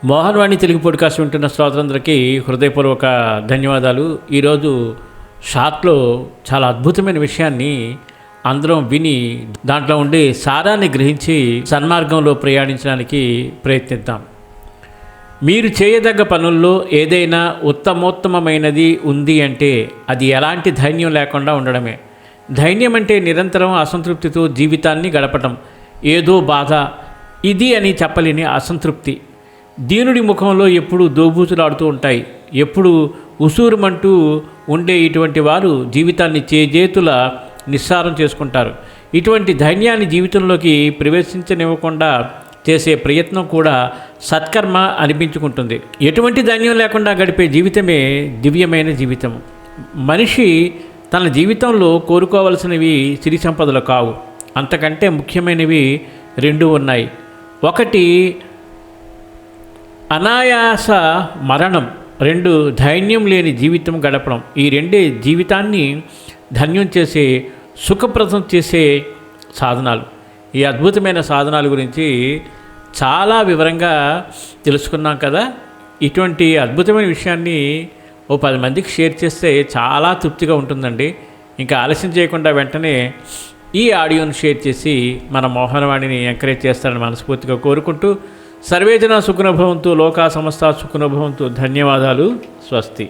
Mohan Vani Telugu podcast వింటున్న శ్రోతలందరికీ హృదయపూర్వక ధన్యవాదాలు. ఈరోజు షార్ట్లో చాలా అద్భుతమైన విషయాన్ని అందరం విని దాంట్లో ఉండే సారాన్ని గ్రహించి సన్మార్గంలో ప్రయాణించడానికి ప్రయత్నిద్దాం. మీరు చేయదగ్గ పనుల్లో ఏదైనా ఉత్తమోత్తమైనది ఉంది అంటే అది ఎలాంటి ధైర్యం లేకుండా ఉండడమే. ధైర్యం అంటే నిరంతరం అసంతృప్తితో జీవితాన్ని గడపటం, ఏదో బాధ ఇది అని చెప్పలేని అసంతృప్తి. దీనుడి ముఖంలో ఎప్పుడు దోబూచులాడుతూ ఉంటాయి. ఎప్పుడు ఉసూరుమంటూ ఉండే ఇటువంటి వారు జీవితాన్ని చేజేతుల నిస్సారం చేసుకుంటారు. ఇటువంటి ధైర్యాన్ని జీవితంలోకి ప్రవేశించనివ్వకుండా చేసే ప్రయత్నం కూడా సత్కర్మ అనిపించుకుంటుంది. ఎటువంటి ధైర్యం లేకుండా గడిపే జీవితమే దివ్యమైన జీవితం. మనిషి తన జీవితంలో కోరుకోవలసినవి సిరి సంపదలు కావు, అంతకంటే ముఖ్యమైనవి రెండు ఉన్నాయి. ఒకటి అనాయాస మరణం, రెండు ధైర్యం లేని జీవితం గడపడం. ఈ రెండే జీవితాన్ని ధన్యం చేసే, సుఖప్రదం చేసే సాధనాలు. ఈ అద్భుతమైన సాధనాల గురించి చాలా వివరంగా తెలుసుకున్నాం కదా. ఇటువంటి అద్భుతమైన విషయాన్ని ఓ 10 మందికి షేర్ చేస్తే చాలా తృప్తిగా ఉంటుందండి. ఇంకా ఆలస్యం చేయకుండా వెంటనే ఈ ఆడియోను షేర్ చేసి మన మోహనవాణిని ఎంకరేజ్ చేస్తారని మనస్ఫూర్తిగా కోరుకుంటూ, సర్వేజన సుఖినో భవంతు, లోకా సమస్త సుఖినో భవంతు. ధన్యవాదాలు. స్వస్తి.